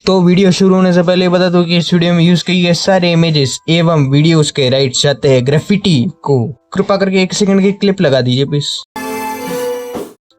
तो वीडियो शुरू होने से पहले बता दूं कि इस वीडियो में यूज किए गए सारे इमेजेस एवं वीडियोस के राइट्स जाते हैं ग्राफिटी को। कृपा करके 1 सेकंड की क्लिप लगा दीजिए प्लीज।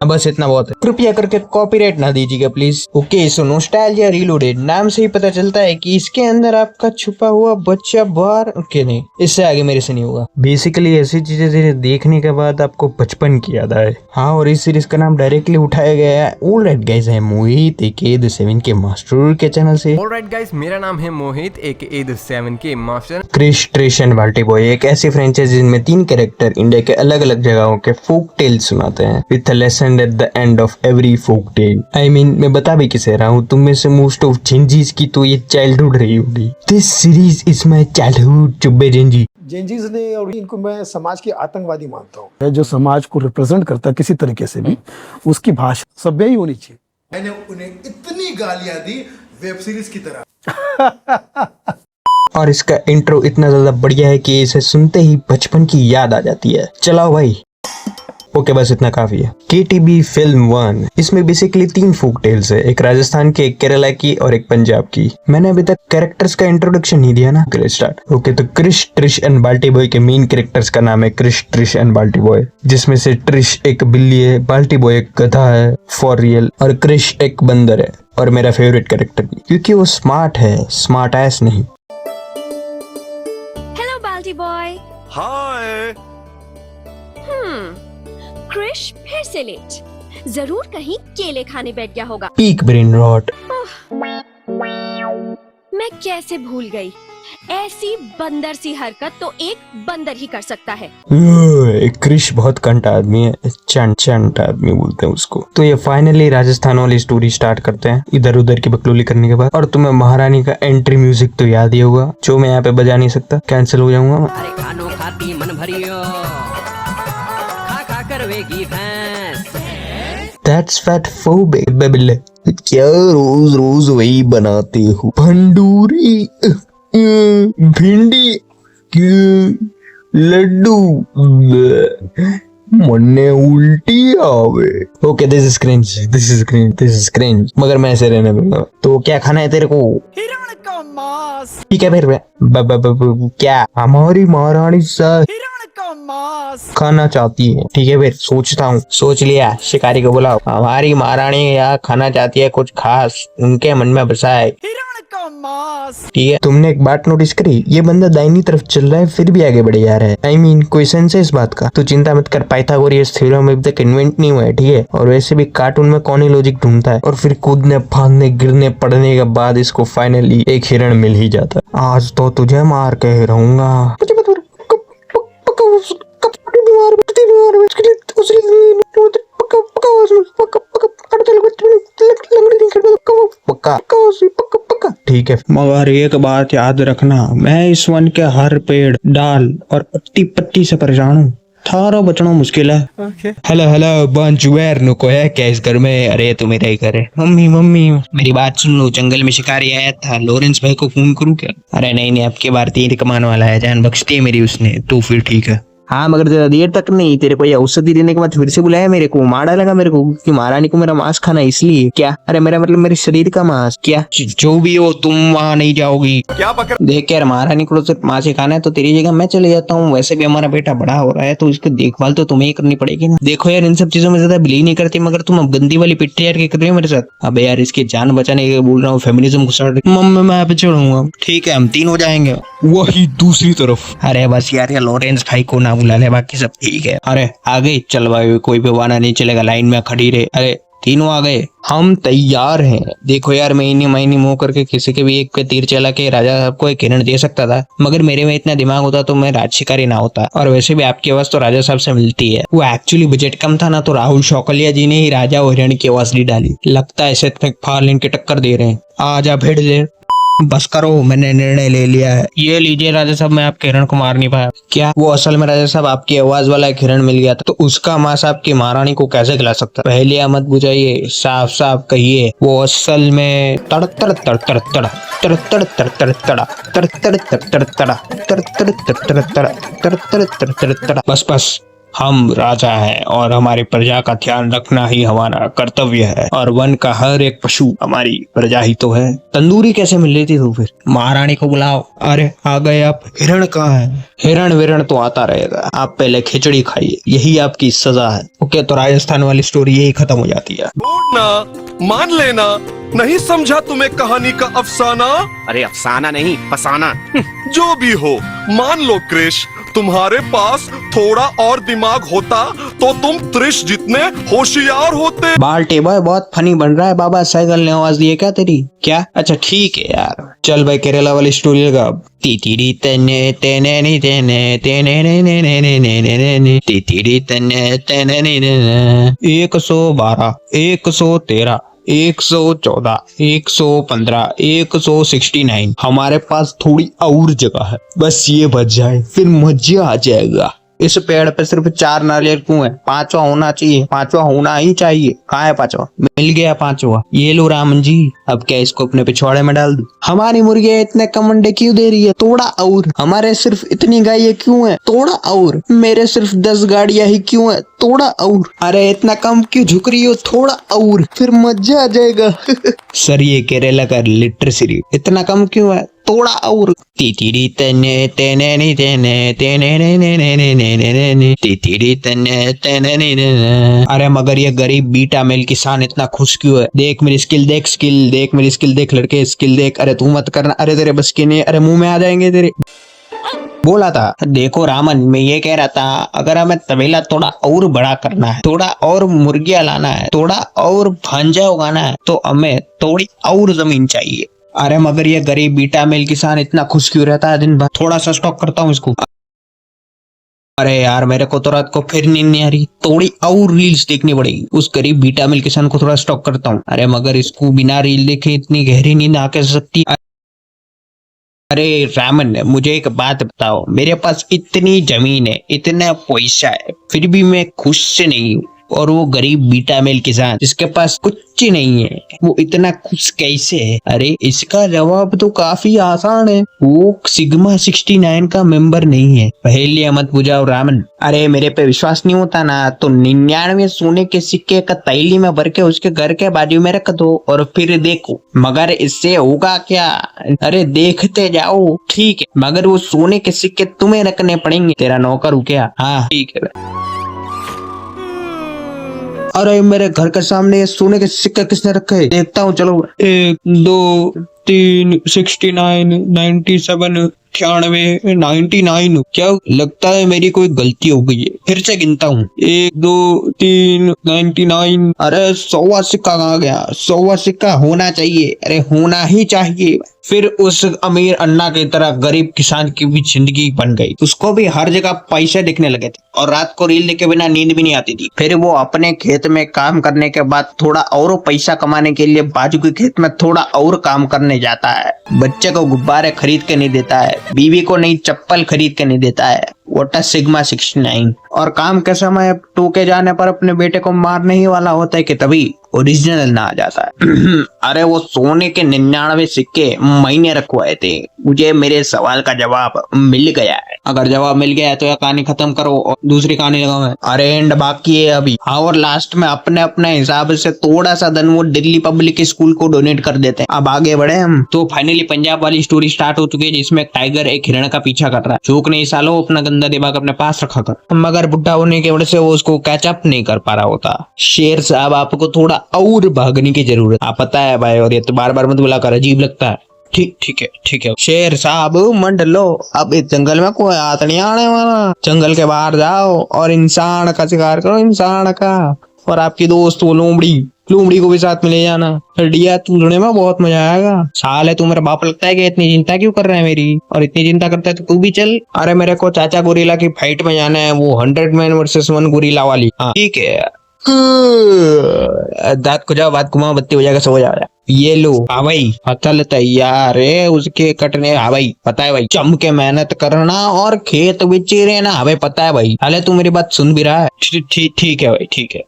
बस इतना बहुत है, कृपया करके कॉपीराइट ना दीजिएगा please. Okay so nostalgia reloaded, नाम से ही पता चलता है कि इसके अंदर आपका छुपा हुआ बच्चा बाहर। ओके नहीं, इससे आगे मेरे से नहीं होगा। बेसिकली ऐसी चीजें जिन्हें देखने के बाद आपको बचपन की याद आए। हाँ, और इस सीरीज का नाम डायरेक्टली उठाया गया है ऑलराइट गाइस है Mohit AK the 7K master के चैनल से। ऑलराइट गाइस, मेरा नाम है Mohit AK the 7K master. Krish, Trish and Balti boy एक ऐसी फ्रेंचाइज जिनमें 3 कैरेक्टर इंडिया के अलग अलग जगहों के फोक टेल सुनाते हैं with a lesson at the end of every folk tale. I mean मैं बता भी किसे रहा हूँ, तुम में से मोस्ट ऑफ जेंजीज की तो ये चाइल्डहुड रही होगी। This series is my childhood चुब्बे जेंजी। जेंजीज ने, और इनको मैं समाज के आतंकवादी मानता हूँ। जो समाज को रिप्रेजेंट करता है किसी तरीके से भी, उसकी भाषा सभ्य ही होनी चाहिए। मैंने उन्हें इतनी गालियां दी वेब सीरीज की तरह। और इसका इंट्रो इतना ज्यादा बढ़िया है कि इसे सुनते ही बचपन की याद आ जाती है। चलाओ भाई। ओके बस इतना काफी है। KTB फिल्म 1, इसमें बेसिकली 3 फोक टेल्स है, एक राजस्थान की, एक केरला की और एक पंजाब की। मैंने अभी तक कैरेक्टर्स का इंट्रोडक्शन नहीं दिया ना। स्टार्ट। ओके तो Krrish, Trish and Balti boy के मेन कैरेक्टर्स का नाम है Krrish, Trish and Balti boy, जिसमें से ट्रिश एक बिल्ली है, बाल्टी बॉय एक गधा है फॉर रियल, और क्रिश एक बंदर है। और मेरा फेवरेट कैरेक्टर भी, क्योंकि वो स्मार्ट है, स्मार्ट एस नहीं। हेलो बाल्टी बॉय। हाय। क्रिश फिर से लेट, जरूर कहीं केले खाने बैठ गया होगा। Peak brain rot. मैं कैसे भूल गई, ऐसी बंदर सी हरकत तो एक बंदर ही कर सकता है। क्रिश बहुत कंट आदमी है, चंट आदमी बोलते हैं उसको। तो ये फाइनली राजस्थान वाली स्टोरी स्टार्ट करते हैं इधर उधर की बकलोली करने के बाद। और तुम्हें महारानी का एंट्री म्यूजिक तो याद ही होगा, जो मैं यहाँ पे बजा नहीं सकता, कैंसिल हो जाऊंगा। अरे खानो खाती मन भरियो, खा करवेगी भैंस। That's fat phobic बेबिले। क्या रोज रोज वही बनाते हो, भंडूरी, भिंडी, लड्डू, मन्ने उल्टी आवे। ओके दिस इज क्रिंज, मगर मैं ऐसे रहने दूंगा। तो क्या खाना है तेरे को? हिरण का मांस। ठीक है फिर क्या हमारी महारानी सा मांस खाना चाहती है? ठीक है फिर सोचता हूँ। सोच लिया, शिकारी को बुलाओ। हमारी महारानी यहाँ खाना चाहती है कुछ खास, उनके मन में बसा है हिरण का मांस। ठीक है। तुमने एक बात नोटिस करी, ये बंदा दाहिनी तरफ चल रहा है फिर भी आगे बढ़े जा रहा है। आई मीन कोई सेंस है इस बात का? तो चिंता मत कर, पाइथागोरस थ्योरम में अभी तक इन्वेंट नहीं हुआ है ठीक है। और वैसे भी कार्टून में कौन ही लॉजिक ढूंढता है। और फिर कूदने फांदने गिरने पड़ने के बाद इसको फाइनली एक हिरण मिल ही जाता है। आज तो तुझे मार के रहूंगा। ठीक है, मगर एक बात याद रखना, मैं इस वन के हर पेड़ डाल और पत्ती पत्ती से परेशान हूँ। थारा बचना मुश्किल है। हेलो बंचुएर नुको है क्या इस घर में? अरे तू मेरा ही घर है। मम्मी मेरी बात सुन लो, जंगल में शिकारी आया था, लॉरेंस भाई को फोन करूँ क्या? अरे नहीं आपके बार तीर कमाने वाला है, जान बख्शती है मेरी उसने। तो फिर ठीक है। हाँ मगर ज्यादा देर तक नहीं, तेरे को ये औषधि देने के बाद फिर से बुलाया मेरे को, मार डालेगा मेरे को कि महारानी को मेरा मांस खाना इसलिए क्या? अरे मेरा मतलब मेरे शरीर का मांस। क्या जो भी हो, तुम वहाँ नहीं जाओगी। क्या पकड़? देख यार, महारानी को सिर्फ मांस ही खाना है तो तेरी जगह मैं चले जाता हूँ। वैसे भी हमारा बेटा बड़ा हो रहा है तो इसकी देखभाल तो तुम्हें ही करनी पड़ेगी ना। देखो यार, इन सब चीजों में ज्यादा बिलीव नहीं करती, मगर तुम अब गंदी वाली पिट्टी यार कर रही हो मेरे साथ। अब यार इसकी जान बचाने के बोल रहा हूँ, फेमिनिज्म को सड़। मम्मी मैं यहाँ पे चढ़ूंगा। ठीक है, हम 3 हो जाएंगे। वही दूसरी तरफ। अरे बस यार, लॉरेंस भाई को ना बुला ले, बाकी सब ठीक है। अरे आ गई, चल भाई कोई भी बहाना नहीं चलेगा, लाइन में खड़ी रहे। अरे 3 आ गए, हम तैयार हैं। देखो यार, महीने मुंह करके किसी के भी एक पे तीर चला के राजा साहब को एक हिरण दे सकता था, मगर मेरे में इतना दिमाग होता तो मैं राज शिकारी ना होता। और वैसे भी आपकी आवाज तो राजा साहब से मिलती है। वो एक्चुअली बजट कम था ना, तो राहुल शौकलिया जी ने ही राजा और हिरण की आवाज ली डाली। लगता है ऐसे फार्लिन की टक्कर दे रहे हैं। आजा भेड़ ले, बस करो, मैंने निर्णय ले लिया है। ये लीजिए राजा साहब, मैं आपके हिरण को मार नहीं पाया। क्या वो असल में राजा साहब आपकी आवाज वाला एक हिरण मिल गया था, तो उसका मांस आपकी महारानी को कैसे खिला सकता? पहले मत बुझाइए, साफ साफ कहिए, वो असल में तड़ तड़ तड़ तड़ तड़ तड़ तड़ तड़ तड़ तड़ा तड़ तड़ तड़ तड़ तड़ा तड़ तड़ तड़ तड़ तड़ा तड़ तड़ तड़ तड़ तड़ा। बस हम राजा हैं और हमारी प्रजा का ध्यान रखना ही हमारा कर्तव्य है और वन का हर एक पशु हमारी प्रजा ही तो है। तंदूरी कैसे मिल रही थी तू फिर? महारानी को बुलाओ। अरे आ गए आप। हिरण कहाँ है? हिरण विरण तो आता रहेगा, आप पहले खिचड़ी खाइए, यही आपकी सजा है। ओके, तो राजस्थान वाली स्टोरी यही खत्म हो जाती है। मान लेना, नहीं समझा तुम्हें कहानी का अफसाना। अरे अफसाना नहीं, फसाना। जो भी हो, मान लो क्रिश, तुम्हारे पास थोड़ा और दिमाग होता तो तुम त्रिश जितने होशियार होते। बाल्टी बॉय बहुत फनी बन रहा है। बाबा साइकिल ने आवाज दी है क्या तेरी? क्या? अच्छा ठीक है यार, चल भाई केरला वाली स्टोरी लगा। तितिरी तने तेने नी तेने तेने ने ने ने ने ने ने ने ने तितिरी तने तेने नी ने ने 112 113 114 115 169। हमारे पास थोड़ी और जगह है, बस ये बच जाए फिर मजा आ जाएगा। इस पेड़ पे सिर्फ 4 नारियल क्यों है? 5वां होना चाहिए, 5वां होना ही चाहिए। कहाँ है 5वां? मिल गया 5वां। ये लो रामन जी, अब क्या इसको अपने पिछवाड़े में डाल दूं? हमारी मुर्गियां इतने कम अंडे क्यों दे रही है? थोड़ा और। हमारे सिर्फ इतनी गायें क्यों है? थोड़ा और। मेरे सिर्फ 10 गाड़ियां ही क्यों है? थोड़ा और। अरे इतना कम क्यों झुक रही हो? थोड़ा और, फिर मजा आ जाएगा। सर ये केरला का लिटरेसी रेट इतना कम क्यों है? थोड़ा और। तितिरी तने तेने नी तेने तेने ने ने ने ने ने ने ने ने तितिरी तने तेने नी ने ने। अरे मगर ये गरीब बीटा मेल किसान इतना खुश क्यों है? देख मेरी स्किल देख, स्किल देख मेरी स्किल देख, लड़के स्किल देख। अरे तू मत करना, अरे तेरे बस की नहीं। अरे मुंह में आ जाएंगे तेरे। बोला था। देखो रामन, मैं ये कह रहा था, अगर हमें तबेला थोड़ा और बड़ा करना है, थोड़ा और मुर्गियां लाना है, थोड़ा और भांजा उगाना है, तो हमें थोड़ी और जमीन चाहिए। अरे मगर ये गरीब बीटा मेल किसान इतना खुश क्यों रहता है दिन भर? थोड़ा सा स्टॉक करता हूँ इसको। अरे यार मेरे को तो रात को फिर नींद नहीं आ रही, थोड़ी और रील्स देखनी पड़ेगी। उस गरीब बीटा मेल किसान को थोड़ा स्टॉक करता हूँ। अरे मगर इसको बिना रील देखे इतनी गहरी नींद आ कैसे सकती? अरे रामन, मुझे एक बात बताओ, मेरे पास इतनी जमीन है, इतना पैसा है, फिर भी मैं खुश से नहीं हूँ, और वो गरीब बीटा मेल किसान जिसके पास कुछ नहीं है, वो इतना खुश कैसे है? अरे इसका जवाब तो काफी आसान है, वो सिग्मा 69 का मेंबर नहीं है। पहेलियां मत बुझाओ रामन। अरे मेरे पे विश्वास नहीं होता ना, तो 99 सोने के सिक्के का तैली में भर के उसके घर के बाजू में रख दो और फिर देखो। मगर इससे होगा क्या? अरे देखते जाओ। ठीक है, मगर वो सोने के सिक्के तुम्हें रखने पड़ेंगे। तेरा नौकर हूँ क्या? हाँ ठीक है। अरे मेरे घर के सामने ये सोने के सिक्के किसने रखे है? देखता हूँ, चलो। 1 2 3 69 97 98 99। क्या लगता है मेरी कोई गलती हो गई है? फिर से गिनता हूँ। 1 2 3 99। अरे 100वां सिक्का कहाँ गया? 100वां सिक्का होना चाहिए, अरे होना ही चाहिए। फिर उस अमीर अन्ना की तरह गरीब किसान की भी जिंदगी बन गई। उसको भी हर जगह पैसे दिखने लगे थे और रात को रील देखे बिना नींद भी नहीं आती थी। फिर वो अपने खेत में काम करने के बाद थोड़ा और पैसा कमाने के लिए बाजू के खेत में थोड़ा और काम करने जाता है। बच्चे को गुब्बारे खरीद के नहीं देता है, बीवी को नई चप्पल खरीद के नहीं देता है। वोटा सिग्मा 69। और काम के समय टूके जाने पर अपने बेटे को मारने ही वाला होता है कि तभी ओरिजिनल ना आ जाता है। अरे वो सोने के 99 सिक्के मैंने रखवाए थे। मुझे मेरे सवाल का जवाब मिल गया है। अगर जवाब मिल गया है तो यह कहानी खत्म करो और दूसरी कहानी लगाओ। अरे एंड बाकी है अभी। हाँ, और लास्ट में अपने अपने हिसाब से थोड़ा सा धन वो दिल्ली पब्लिक स्कूल को डोनेट कर देते हैं। अब आगे बढ़े हम। तो फाइनली पंजाब वाली स्टोरी स्टार्ट हो चुकी है, जिसमें एक टाइगर एक हिरण का पीछा कर रहा है। चूक नहीं सालो, अपना गंदा दिमाग अपने पास रखा कर। मगर बुढ़ा होने की वजह से वो उसको कैचअप नहीं कर पा रहा होता। शेर साहब आपको थोड़ा और भागने की जरूरत, आप पता है भाई, और ये तो बार बार मत बुला कर, अजीब लगता है। ठीक है शेर साहब मंड लो, अब इस जंगल में कोई हाथ नहीं आने वाला। जंगल के बाहर जाओ और इंसान का शिकार करो, इंसान का। और आपकी दोस्त वो लोमड़ी को भी साथ में ले जाना। डिया तुड़ने में बहुत मजा आएगा। साल है तू मेरा बाप लगता है कि इतनी चिंता क्यों कर रहा है मेरी, और इतनी चिंता करता है तो तू भी चल। अरे मेरे को चाचा गोरिल्ला की फाइट में जाना है, वो 100 मैन वर्सेस 1 गोरिल्ला वाली। ठीक है, दांत को जाओ, बात घुमाओ, बत्ती हो जाएगा, सो जाओ। ये लो। हाँ भाई, हथल तैयार है उसके कटने। हाँ भाई पता है भाई, जम के मेहनत करना और खेत बेचे रहना। हाँ भाई पता है भाई, हाले तू मेरी बात सुन भी रहा है। ठीक है भाई, ठीक है।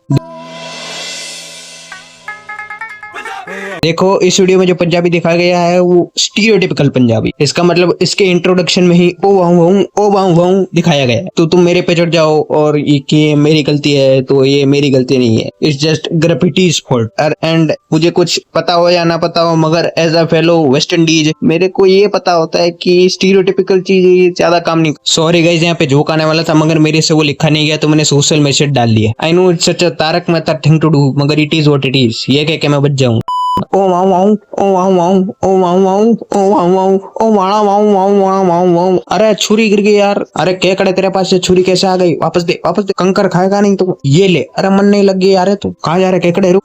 देखो इस वीडियो में जो पंजाबी दिखाया गया है वो स्टीरियोटिपिकल पंजाबी, इसका मतलब इसके इंट्रोडक्शन में ही ओ वाऊ दिखाया गया है। तो तुम मेरे पे चढ़ जाओ और ये मेरी गलती है, तो ये मेरी गलती नहीं है, it's just graffiti's fault. And मुझे कुछ पता हो या ना पता हो, मगर as a fellow West Indies मेरे को ये पता होता है कि स्टीरियोटिपिकल चीज ज्यादा काम नहीं। सॉरी गाइस, यहाँ पे जोक आने वाला था मगर मेरे से वो लिखा नहीं गया तो मैंने सोशल मैसेज डाल दिया। I know it's such a Tarak Mehta thing to do, मगर it is what it is. ये कह के मैं बच जाऊं। ओ वाऊ वाऊ ओ वाऊ वाऊ ओ वाऊ वाऊ ओ वाऊ वाऊ ओ वाड़ा वाऊ वाऊ वाऊ वाऊ वाऊ। अरे छुरी गिर गई यार। अरे केकड़े तेरे पास से छुरी कैसे आ गई? वापस दे वापस दे। कंकर खाएगा नहीं तो ये ले। अरे मन नहीं लग गई यार। तू कहाँ जा रहा केकड़े? रुक।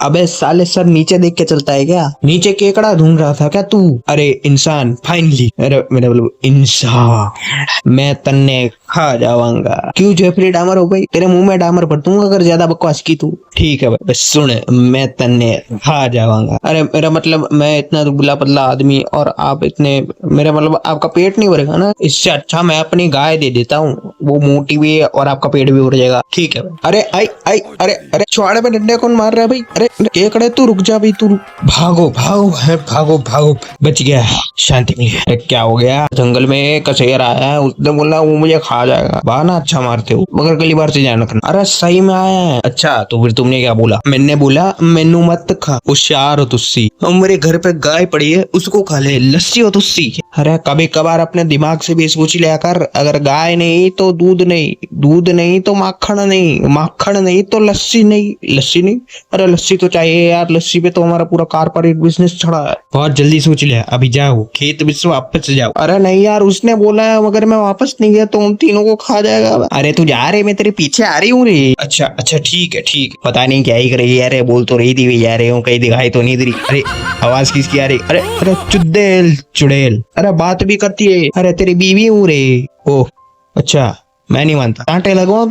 अबे साले सर नीचे देख के चलता है क्या? नीचे केकड़ा ढूंढ रहा था क्या तू? अरे इंसान फाइनली। अरे मेरा बोलो इंसान मैं तन्ने खा जाऊंगा। क्यों जेफरी डामर हो भाई? तेरे मुंह में डामर भर दूंगा अगर ज्यादा बकवास की तू। ठीक है भाई बस सुन, मैं तन्ने खा जाऊंगा। अरे मेरा मतलब मैं इतना दुबला पतला आदमी और आप इतने, मेरा मतलब आपका पेट नहीं भरेगा ना? इससे अच्छा मैं अपनी गाय दे देता हूँ, वो मोटी भी है और आपका पेट भी भर जाएगा। ठीक है भाई। अरे आई आई अरे अरे छुआड़े पे डंडे कौन मार रहा है भाई? अरे केकड़े तू रुक जा भाई, तू भागो भागो है भागो भागो। बच गया, शांति मिली। अरे क्या हो गया? जंगल में कचेर आया है, उसने बोला वो मुझे खा जाएगा। बहाना अच्छा मारते हो मगर अगली बार से ध्यान रखना। अरे सही में आया है। अच्छा तो फिर तुमने क्या बोला? मैंने बोला मेनू मत खा, होशियार हो तुस्सी। मेरे घर पे गाय पड़ी है उसको खा ले, लस्सी हो तुस्सी। अरे कभी कभार अपने दिमाग से भी सोच लिया कर, अगर गाय नहीं तो दूध नहीं, दूध नहीं तो माखन नहीं, माखन नहीं तो लस्सी नहीं, लस्सी नहीं। अरे लस्सी तो चाहिए यार, लस्सी पे तो हमारा पूरा कारपोरेट बिजनेस चढ़ा है। बहुत जल्दी सोच लिया, अभी जाओ खेत में से वापस जाओ। अरे नहीं यार उसने बोला है मगर मैं वापस नहीं गया तो उन तीनों को खा जाएगा। अरे तू जा रहे, मैं तेरे पीछे आ रही हूँ रे। अच्छा अच्छा ठीक है ठीक, पता नहीं क्या ही करेगी यार, बोल तो रही थी जा रही हूँ, कहीं दिखाई तो नहीं दे रही। अरे आवाज किसकी आ रही? अरे अरे चुड़ैल चुड़ैल। अरे बात भी करती है। अरे तेरी बीवी हूँ रे। ओह अच्छा मैं नहीं मानता, कांटे लगवाओ।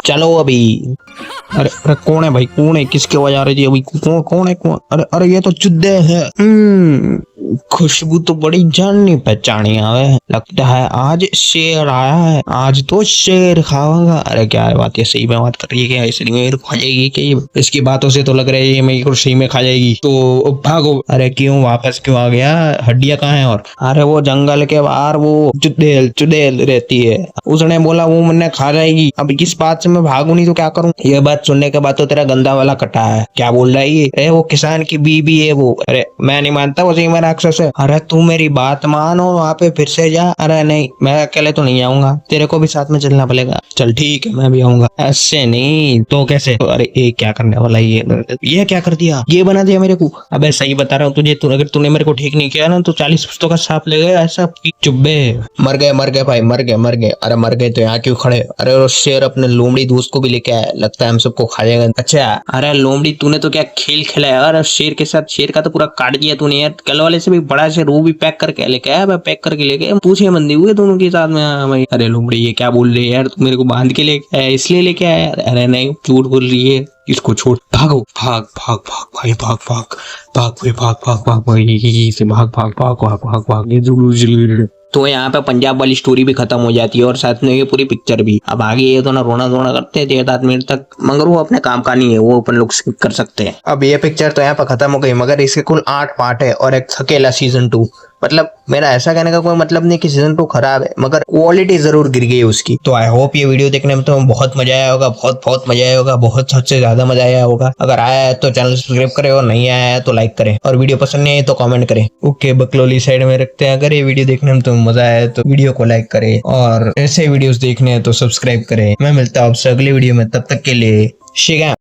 चलो अभी। अरे अरे कौन है भाई? कौन है? किसकी आवाज आ रही थी अभी? कौन है कौन? अरे अरे ये तो चुद्दे है। खुशबू तो बड़ी जाननी पहचानी आवे, लगता है आज शेर आया है, आज तो शेर खाऊंगा। अरे क्या बात है, सही में बात कर रही है क्या? इसलिए मेरे को खा जाएगी क्या? इसकी बातों से तो लग रहा है ये मेरे को सही में खा जाएगी। तो भागो। अरे क्यों वापस क्यों आ गया? हड्डियां कहाँ है? और अरे वो जंगल के बाहर वो चुड़ैल चुड़ैल रहती है, उसने बोला वो मैंने खा जाएगी। अब किस बात से मैं भागू नहीं तो क्या करूं? ये बात सुनने के बाद तो तेरा गंदा वाला कटा है। क्या बोल रहा है ये? अरे वो किसान की बीबी है वो। अरे मैं नहीं मानता, वो सही में राक्षस है। अरे तू मेरी बात मान और वहाँ पे फिर से जा। अरे नहीं मैं अकेले तो नहीं आऊंगा, तेरे को भी साथ में चलना पड़ेगा। चल ठीक है मैं भी आऊंगा। ऐसे नहीं तो कैसे? अरे ये क्या करने वाला? ये क्या कर दिया? ये बना दिया मेरे को। अबे सही बता रहा हूँ तुझे, अगर तूने मेरे को ठीक नहीं किया ना तो 40 पुस्तकों का सांप ले गया ऐसा। चुब्बे मर गए भाई, मर गए। अरे मर गए तो यहाँ क्यों खड़े? अरे वो शेर अपने लोमड़ी दोस्त को भी लेके आया, लगता है हम सबको खा जाएगा। अच्छा अरे लोमड़ी तूने तो क्या खेल खेला यार शेर के साथ? शेर का तो पूरा काट दिया तूने यार। कल वाले से भी बड़ा शेर वो भी पैक करके लेके आया। मैं पैक करके लेके पूछे मंदी हुए दोनों के साथ में भाई। अरे लोमड़ी ये क्या बोल रही है यार? तू मेरे को बांध के लेके आया इसलिए लेके आया? अरे नहीं झूठ बोल रही है, इसको छोड़। भागो भाग भाग भाग भाई भाग भाग भाग भाई भाग भाग भाग भाई से भाग भाग भाग भाग भाग भाग। ये तो यहाँ पे पंजाब वाली स्टोरी भी खत्म हो जाती है और साथ में ये पूरी पिक्चर भी। अब आगे ये तो ना रोना धोना करते हैं 7 मिनट तक, मगर वो अपने काम का नहीं है, वो अपन लोग स्किप कर सकते हैं। अब ये पिक्चर तो यहाँ पे खत्म हो गई, मगर इसके कुल 8 पार्ट है और एक अकेला सीजन 2। मतलब मेरा ऐसा कहने का कोई मतलब नहीं कि सीजन 2 खराब है, मगर क्वालिटी जरूर गिर गई उसकी। तो आई होप ये वीडियो देखने में तो बहुत मजा आया होगा, बहुत मजा आया होगा, बहुत सबसे ज्यादा मजा आया होगा। अगर आया है तो चैनल सब्सक्राइब करे और नहीं आया है तो लाइक करे और वीडियो पसंद नहीं आए तो कमेंट करे। ओके बकलोली साइड में रखते हैं। अगर ये वीडियो देखने में तो मजा आया तो वीडियो को लाइक करे और ऐसे वीडियोस देखने हैं तो सब्सक्राइब करे। मैं मिलता हूँ आपसे अगले वीडियो में, तब तक के लिए शिगा।